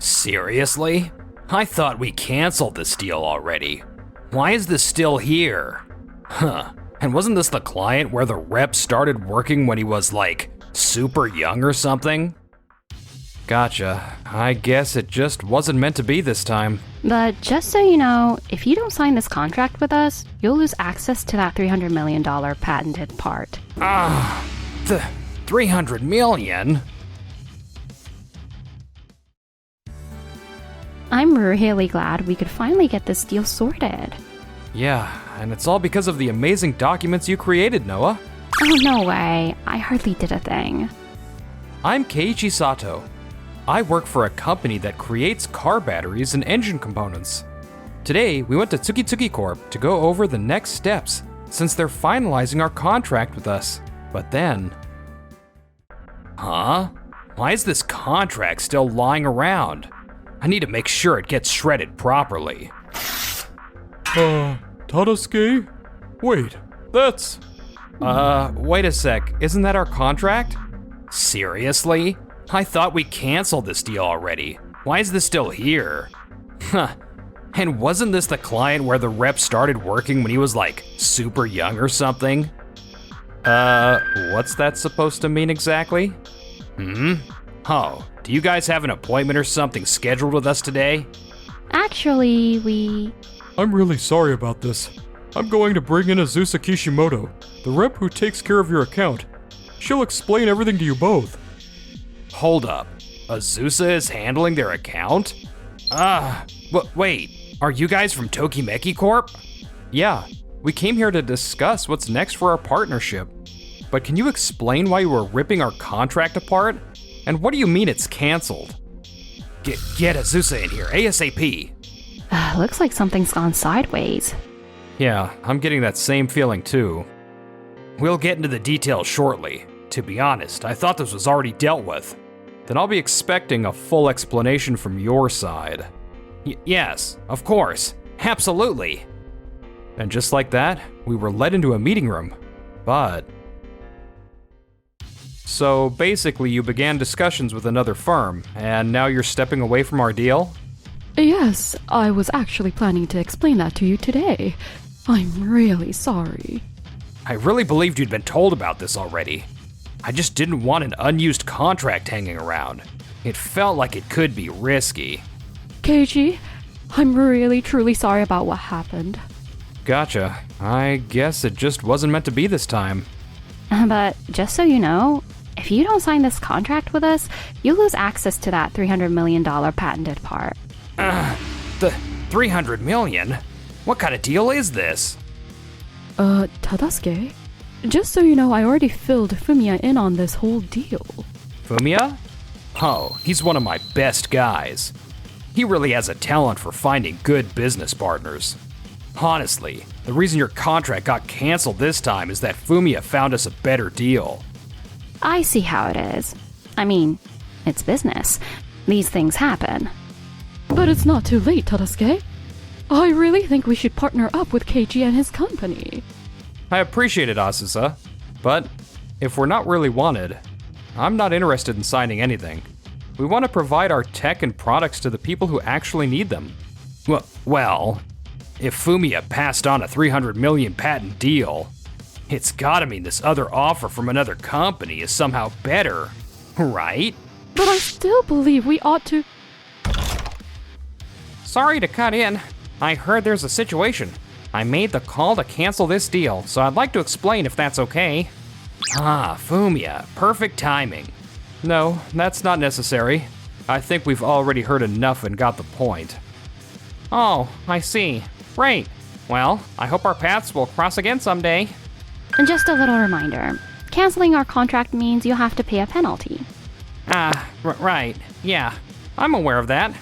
Seriously? I thought we canceled this deal already. Why is this still here? Huh, and wasn't this the client where the rep started working when he was like, super young or something? Gotcha. I guess it just wasn't meant to be this time. But just so you know, if you don't sign this contract with us, you'll lose access to that $300 million patented part. The 300 million? I'm really glad we could finally get this deal sorted. Yeah, and it's all because of the amazing documents you created, Noah. Oh, no way. I hardly did a thing. I'm Keiichi Sato. I work for a company that creates car batteries and engine components. Today, we went to Tsukitsuki Corp to go over the next steps, since they're finalizing our contract with us. But then... Huh? Why is this contract still lying around? I need to make sure it gets shredded properly. Tadasuke? Wait, that's... Wait a sec, isn't that our contract? Seriously? I thought we canceled this deal already. Why is this still here? Huh, and wasn't this the client where the rep started working when he was like, super young or something? What's that supposed to mean exactly? Oh, do you guys have an appointment or something scheduled with us today? Actually, I'm really sorry about this. I'm going to bring in Azusa Kishimoto, the rep who takes care of your account. She'll explain everything to you both. Hold up, Azusa is handling their account? Wait, are you guys from Tokimeki Corp? Yeah, we came here to discuss what's next for our partnership. But can you explain why you were ripping our contract apart? And what do you mean it's canceled? Get Azusa in here, ASAP. looks like something's gone sideways. Yeah, I'm getting that same feeling too. We'll get into the details shortly. To be honest, I thought this was already dealt with. Then I'll be expecting a full explanation from your side. Yes, of course. Absolutely. And just like that, we were led into a meeting room. But... So basically you began discussions with another firm, and now you're stepping away from our deal? Yes, I was actually planning to explain that to you today. I'm really sorry. I really believed you'd been told about this already. I just didn't want an unused contract hanging around. It felt like it could be risky. Keiichi, I'm really truly sorry about what happened. Gotcha. I guess it just wasn't meant to be this time. But just so you know, if you don't sign this contract with us, you'll lose access to that $300 million patented part. The 300 million? What kind of deal is this? Tadasuke? Just so you know, I already filled Fumiya in on this whole deal. Fumiya? Oh, he's one of my best guys. He really has a talent for finding good business partners. Honestly, the reason your contract got canceled this time is that Fumiya found us a better deal. I see how it is. I mean, it's business. These things happen. But it's not too late, Tadasuke. I really think we should partner up with Keiichi and his company. I appreciate it, Asusa, but if we're not really wanted, I'm not interested in signing anything. We want to provide our tech and products to the people who actually need them. Well, if Fumiya passed on a 300 million patent deal, it's gotta mean this other offer from another company is somehow better, right? But I still believe we ought to... Sorry to cut in. I heard there's a situation. I made the call to cancel this deal, so I'd like to explain if that's okay. Fumiya, perfect timing. No, that's not necessary. I think we've already heard enough and got the point. Oh, I see. Great. Well, I hope our paths will cross again someday. And just a little reminder, canceling our contract means you'll have to pay a penalty. Right. Yeah, I'm aware of that.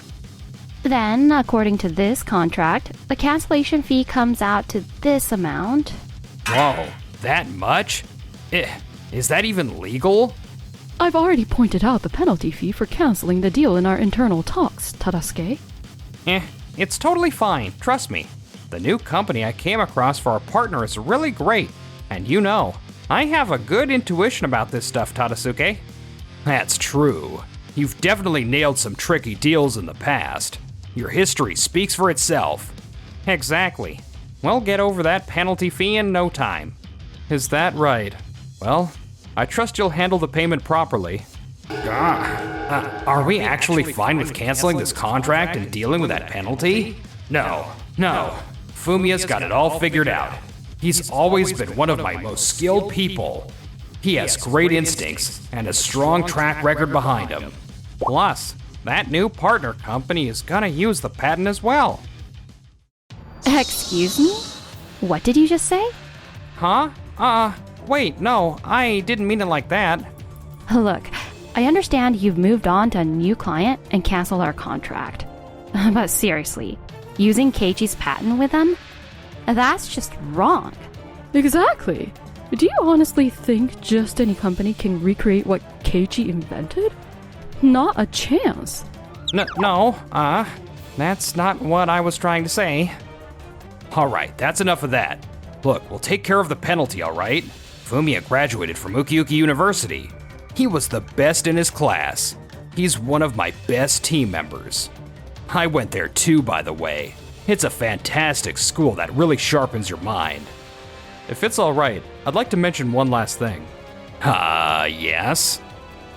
Then, according to this contract, the cancellation fee comes out to this amount. Whoa, that much? Is that even legal? I've already pointed out the penalty fee for canceling the deal in our internal talks, Tadasuke. It's totally fine, trust me. The new company I came across for our partner is really great. And you know, I have a good intuition about this stuff, Tadasuke. That's true. You've definitely nailed some tricky deals in the past. Your history speaks for itself. Exactly. We'll get over that penalty fee in no time. Is that right? Well, I trust you'll handle the payment properly. Are we actually fine with canceling this contract and dealing with that penalty? No. Fumiya's got it all figured out. He's always been one of my most skilled people. He has great instincts and a strong track record behind him. Plus, that new partner company is gonna use the patent as well. Excuse me? What did you just say? Huh? Wait, no, I didn't mean it like that. Look, I understand you've moved on to a new client and canceled our contract. But seriously, using Keiichi's patent with them? That's just wrong. Exactly. Do you honestly think just any company can recreate what Keiichi invented? Not a chance. No, that's not what I was trying to say. Alright, that's enough of that. Look, we'll take care of the penalty, alright? Fumiya graduated from Ukiuki University. He was the best in his class. He's one of my best team members. I went there too, by the way. It's a fantastic school that really sharpens your mind. If it's alright, I'd like to mention one last thing. Yes?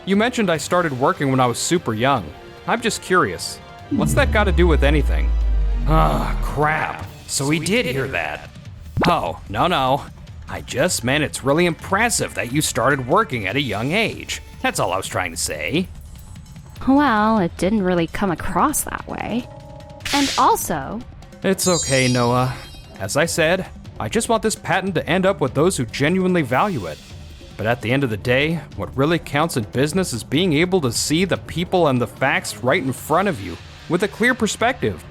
You mentioned I started working when I was super young. I'm just curious. What's that got to do with anything? Crap. So he did hear that. Oh, no. I just meant it's really impressive that you started working at a young age. That's all I was trying to say. Well, it didn't really come across that way. And also... It's okay, Noah. As I said, I just want this patent to end up with those who genuinely value it. But at the end of the day, what really counts in business is being able to see the people and the facts right in front of you with a clear perspective.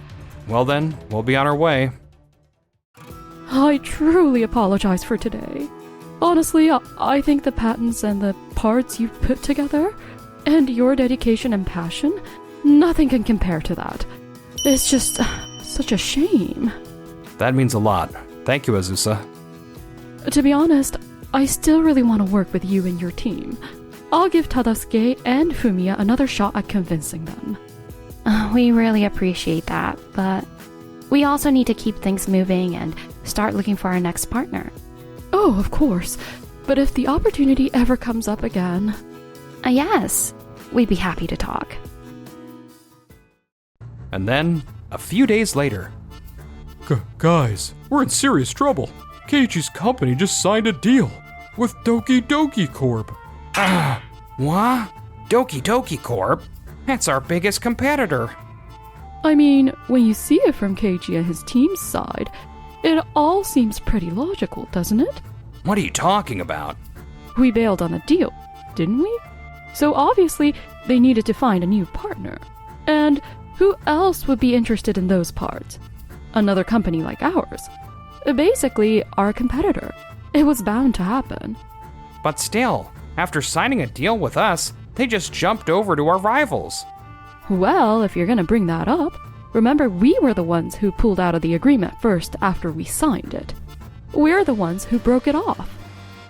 Well then, we'll be on our way. I truly apologize for today. Honestly, I think the patents and the parts you've put together, and your dedication and passion, nothing can compare to that. It's just such a shame. That means a lot. Thank you, Azusa. To be honest, I still really want to work with you and your team. I'll give Tadasuke and Fumiya another shot at convincing them. We really appreciate that, but we also need to keep things moving and start looking for our next partner. Oh, of course. But if the opportunity ever comes up again... Yes, we'd be happy to talk. And then, a few days later... Guys, we're in serious trouble. Keiichi's company just signed a deal with Doki Doki Corp. What? Doki Doki Corp? That's our biggest competitor. I mean, when you see it from Keiichi and his team's side, it all seems pretty logical, doesn't it? What are you talking about? We bailed on the deal, didn't we? So obviously, they needed to find a new partner. And who else would be interested in those parts? Another company like ours. Basically, our competitor. It was bound to happen. But still, after signing a deal with us, they just jumped over to our rivals. Well, if you're gonna bring that up, remember we were the ones who pulled out of the agreement first after we signed it. We're the ones who broke it off.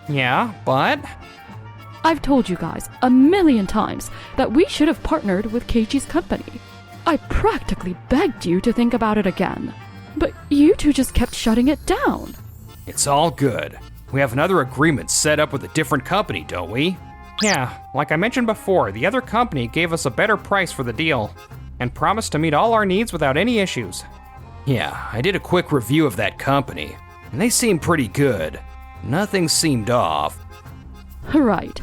Yeah, but... I've told you guys a million times that we should have partnered with Keiichi's company. I practically begged you to think about it again. But you two just kept shutting it down. It's all good. We have another agreement set up with a different company, don't we? Yeah, like I mentioned before, the other company gave us a better price for the deal and promised to meet all our needs without any issues. Yeah, I did a quick review of that company, and they seemed pretty good. Nothing seemed off. Right.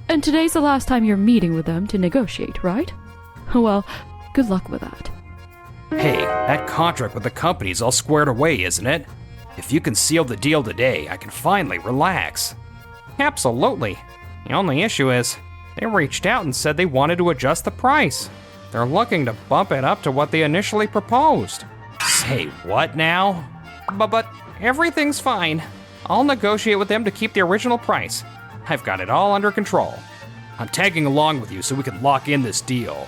And today's the last time you're meeting with them to negotiate, right? Well, good luck with that. Hey, that contract with the company's all squared away, isn't it? If you can seal the deal today, I can finally relax. Absolutely. The only issue is, they reached out and said they wanted to adjust the price. They're looking to bump it up to what they initially proposed. Say what now? But everything's fine. I'll negotiate with them to keep the original price. I've got it all under control. I'm tagging along with you so we can lock in this deal.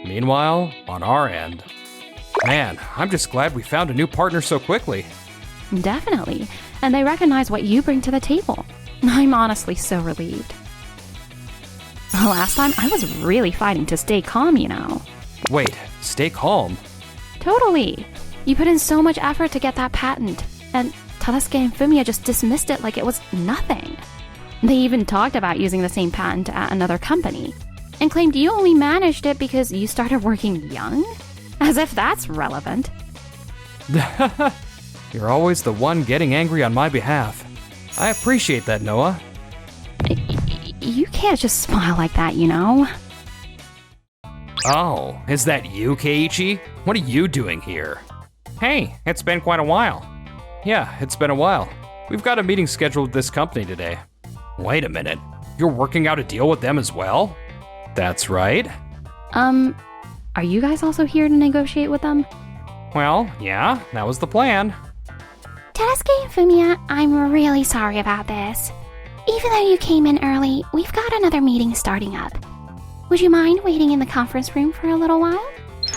Meanwhile, on our end... Man, I'm just glad we found a new partner so quickly. Definitely. And they recognize what you bring to the table. I'm honestly so relieved. Last time, I was really fighting to stay calm, you know. Wait, stay calm. Totally. You put in so much effort to get that patent, and Tadasuke and Fumiya just dismissed it like it was nothing. They even talked about using the same patent at another company, and claimed you only managed it because you started working young? As if that's relevant. You're always the one getting angry on my behalf. I appreciate that, Noah. You can't just smile like that, you know? Oh, is that you, Keiichi? What are you doing here? Hey, it's been quite a while. Yeah, it's been a while. We've got a meeting scheduled with this company today. Wait a minute. You're working out a deal with them as well? That's right. Are you guys also here to negotiate with them? Well, yeah, that was the plan. Tadasuke and Fumiya, I'm really sorry about this. Even though you came in early, we've got another meeting starting up. Would you mind waiting in the conference room for a little while?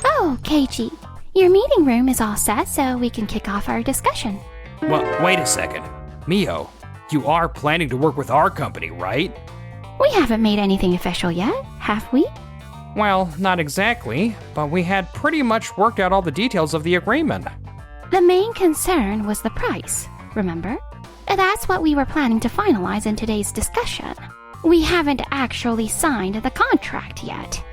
Oh, Keiichi, your meeting room is all set so we can kick off our discussion. Well, wait a second. Mio, you are planning to work with our company, right? We haven't made anything official yet, have we? Well, not exactly, but we had pretty much worked out all the details of the agreement. The main concern was the price, remember? That's what we were planning to finalize in today's discussion. We haven't actually signed the contract yet.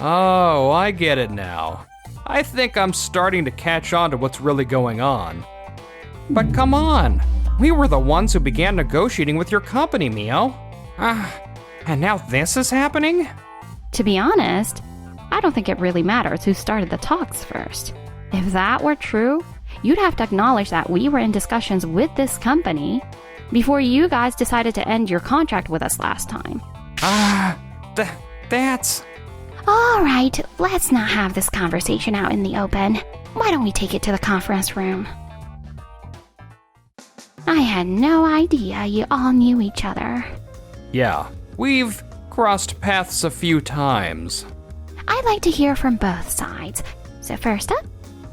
Oh, I get it now. I think I'm starting to catch on to what's really going on. But come on, we were the ones who began negotiating with your company, Mio. And now this is happening? To be honest, I don't think it really matters who started the talks first. If that were true, you'd have to acknowledge that we were in discussions with this company before you guys decided to end your contract with us last time. That's... All right, let's not have this conversation out in the open. Why don't we take it to the conference room? I had no idea you all knew each other. Yeah, we've crossed paths a few times. I'd like to hear from both sides. So first up,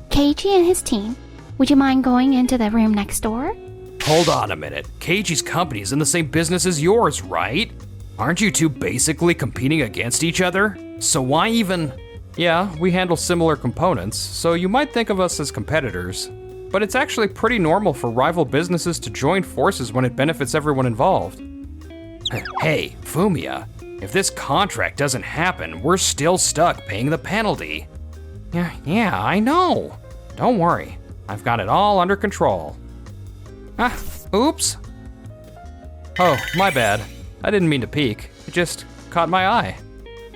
Keiichi and his team. Would you mind going into the room next door? Hold on a minute. Keiichi's company is in the same business as yours, right? Aren't you two basically competing against each other? So why even... Yeah, we handle similar components, so you might think of us as competitors. But it's actually pretty normal for rival businesses to join forces when it benefits everyone involved. Hey, Fumiya, if this contract doesn't happen, we're still stuck paying the penalty. Yeah, I know. Don't worry, I've got it all under control. Oops. Oh, my bad. I didn't mean to peek. It just caught my eye.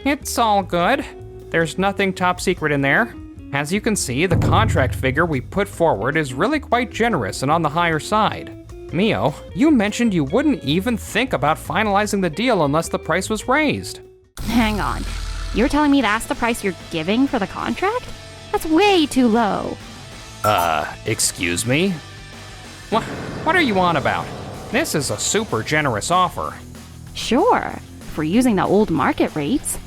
It's all good. There's nothing top secret in there. As you can see, the contract figure we put forward is really quite generous and on the higher side. Mio, you mentioned you wouldn't even think about finalizing the deal unless the price was raised. Hang on. You're telling me that's the price you're giving for the contract? That's way too low. Excuse me? What are you on about? This is a super generous offer. Sure, if we're using the old market rates.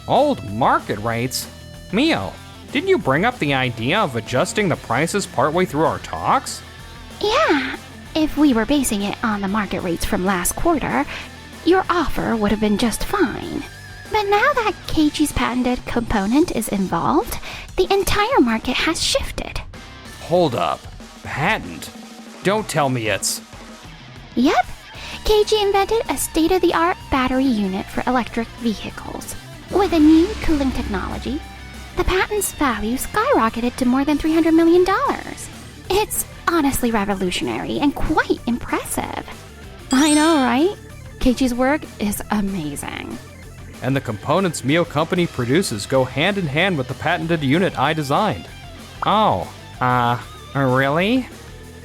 Old market rates? Mio, didn't you bring up the idea of adjusting the prices partway through our talks? Yeah, if we were basing it on the market rates from last quarter, your offer would have been just fine. But now that Keiichi's patented component is involved, the entire market has shifted. Hold up. Patent? Don't tell me it's... Yep, Keiichi invented a state-of-the-art battery unit for electric vehicles. With a new cooling technology, the patent's value skyrocketed to more than $300 million. It's honestly revolutionary and quite impressive. I know, right? Keiichi's work is amazing. And the components Mio Company produces go hand in hand with the patented unit I designed. Oh, really?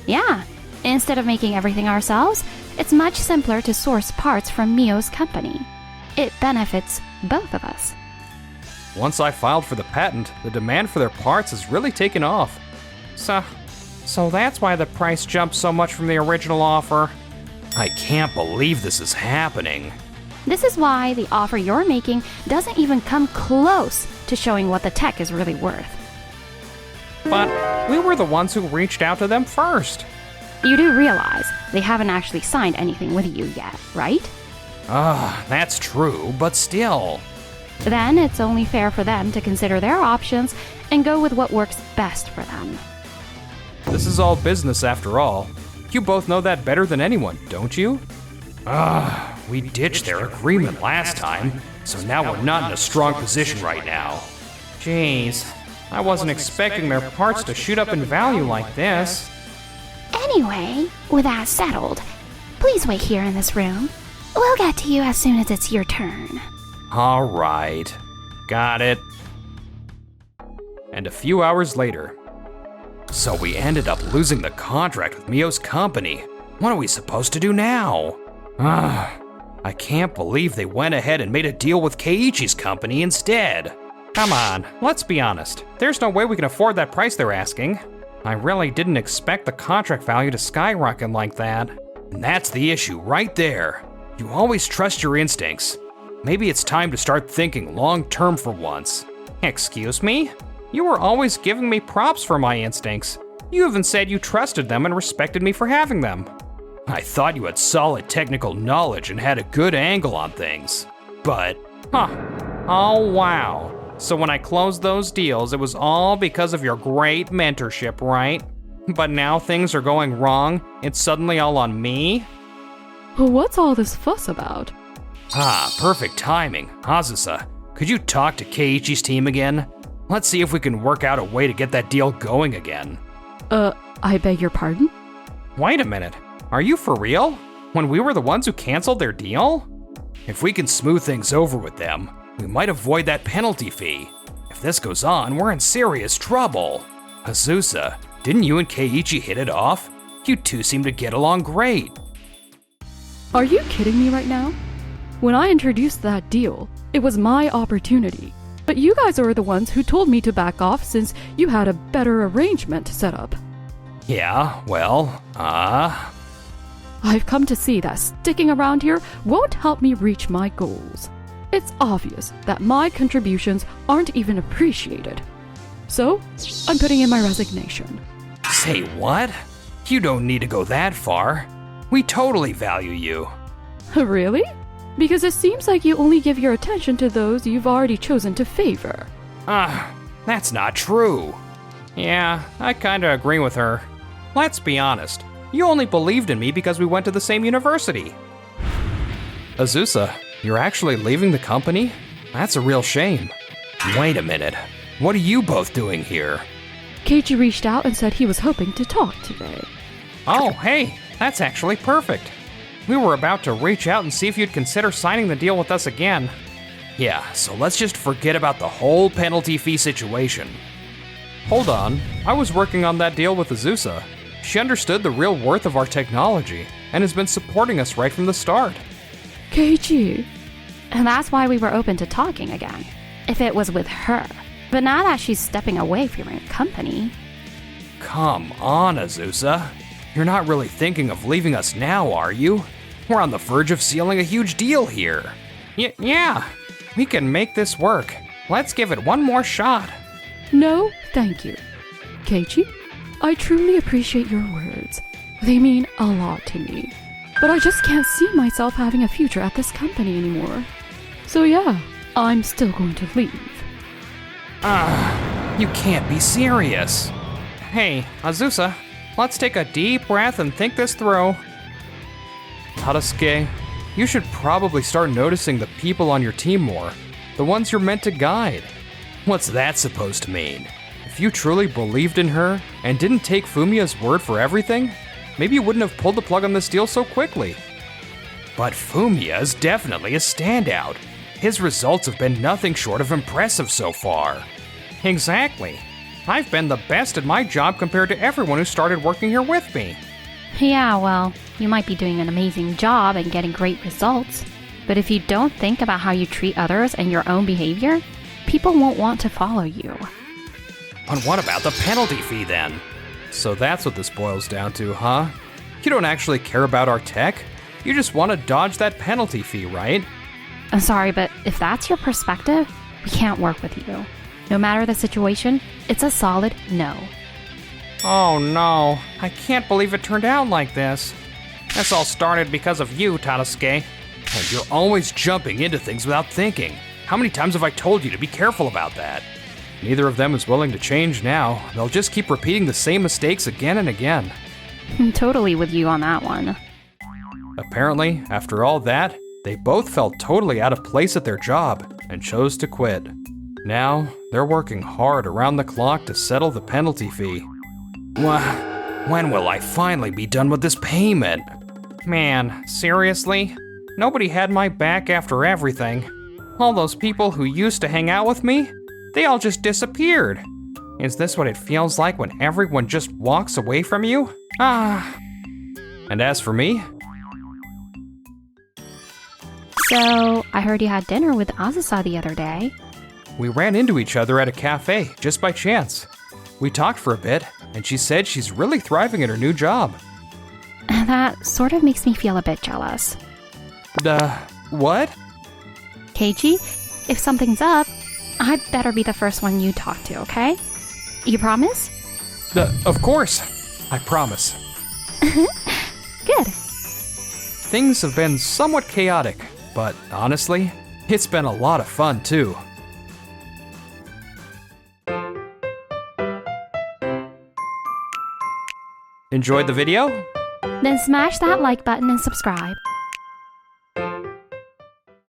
Yeah, instead of making everything ourselves, it's much simpler to source parts from Mio's company. It benefits both of us. Once I filed for the patent, the demand for their parts has really taken off. So that's why the price jumped so much from the original offer. I can't believe this is happening. This is why the offer you're making doesn't even come close to showing what the tech is really worth. But we were the ones who reached out to them first. You do realize they haven't actually signed anything with you yet, right? That's true, but still. Then it's only fair for them to consider their options and go with what works best for them. This is all business after all. You both know that better than anyone, don't you? We ditched their agreement last time, so now we're not in a strong position right now. Jeez, I wasn't expecting their parts to shoot up in value like this. Anyway, with that settled, please wait here in this room. We'll get to you as soon as it's your turn. All right. Got it. And a few hours later, So we ended up losing the contract with Mio's company. What are we supposed to do now? I can't believe they went ahead and made a deal with Keiichi's company instead. Come on, let's be honest. There's no way we can afford that price they're asking. I really didn't expect the contract value to skyrocket like that. And that's the issue right there. You always trust your instincts. Maybe it's time to start thinking long-term for once. Excuse me? You were always giving me props for my instincts. You even said you trusted them and respected me for having them. I thought you had solid technical knowledge and had a good angle on things. But, Oh, wow. So when I closed those deals, it was all because of your great mentorship, right? But now things are going wrong, it's suddenly all on me? What's all this fuss about? perfect timing. Azusa, could you talk to Keiichi's team again? Let's see if we can work out a way to get that deal going again. I beg your pardon? Wait a minute. Are you for real? When we were the ones who canceled their deal? If we can smooth things over with them, we might avoid that penalty fee. If this goes on, we're in serious trouble. Azusa, didn't you and Keiichi hit it off? You two seem to get along great. Are you kidding me right now? When I introduced that deal, it was my opportunity. But you guys are the ones who told me to back off since you had a better arrangement set up. Yeah, well, I've come to see that sticking around here won't help me reach my goals. It's obvious that my contributions aren't even appreciated. So, I'm putting in my resignation. Say what? You don't need to go that far. We totally value you. Really? Because it seems like you only give your attention to those you've already chosen to favor. That's not true. Yeah, I kinda agree with her. Let's be honest. You only believed in me because we went to the same university. Azusa, you're actually leaving the company? That's a real shame. Wait a minute. What are you both doing here? Keiichi reached out and said he was hoping to talk today. Oh, hey, that's actually perfect. We were about to reach out and see if you'd consider signing the deal with us again. Yeah, so let's just forget about the whole penalty fee situation. Hold on, I was working on that deal with Azusa. She understood the real worth of our technology and has been supporting us right from the start. Keiichi. And that's why we were open to talking again, if it was with her. But now that she's stepping away from your company... Come on, Azusa. You're not really thinking of leaving us now, are you? We're on the verge of sealing a huge deal here. Yeah, we can make this work. Let's give it one more shot. No, thank you. Keiichi, I truly appreciate your words. They mean a lot to me. But I just can't see myself having a future at this company anymore. So yeah, I'm still going to leave. You can't be serious. Hey, Azusa, let's take a deep breath and think this through. Tadasuke, you should probably start noticing the people on your team more. The ones you're meant to guide. What's that supposed to mean? If you truly believed in her and didn't take Fumiya's word for everything, maybe you wouldn't have pulled the plug on this deal so quickly. But Fumiya is definitely a standout. His results have been nothing short of impressive so far. Exactly. I've been the best at my job compared to everyone who started working here with me. Yeah, well, you might be doing an amazing job and getting great results. But if you don't think about how you treat others and your own behavior, people won't want to follow you. And what about the penalty fee then? So that's what this boils down to, huh? You don't actually care about our tech? You just want to dodge that penalty fee, right? I'm sorry, but if that's your perspective, we can't work with you. No matter the situation, it's a solid no. Oh no, I can't believe it turned out like this. This all started because of you, Tadasuke. And you're always jumping into things without thinking. How many times have I told you to be careful about that? Neither of them is willing to change now. They'll just keep repeating the same mistakes again and again. Totally with you on that one. Apparently, after all that, they both felt totally out of place at their job and chose to quit. Now, they're working hard around the clock to settle the penalty fee. When will I finally be done with this payment? Man, seriously? Nobody had my back after everything. All those people who used to hang out with me, they all just disappeared. Is this what it feels like when everyone just walks away from you? Ah. And as for me, So, I heard you had dinner with Azusa the other day. we ran into each other at a cafe just by chance. We talked for a bit, and she said she's really thriving at her new job. That sort of makes me feel a bit jealous. What? Keiji, if something's up, I'd better be the first one you talk to, okay? You promise? Of course. I promise. Good. Things have been somewhat chaotic, but honestly, it's been a lot of fun too. Enjoyed the video? Then smash that like button and subscribe.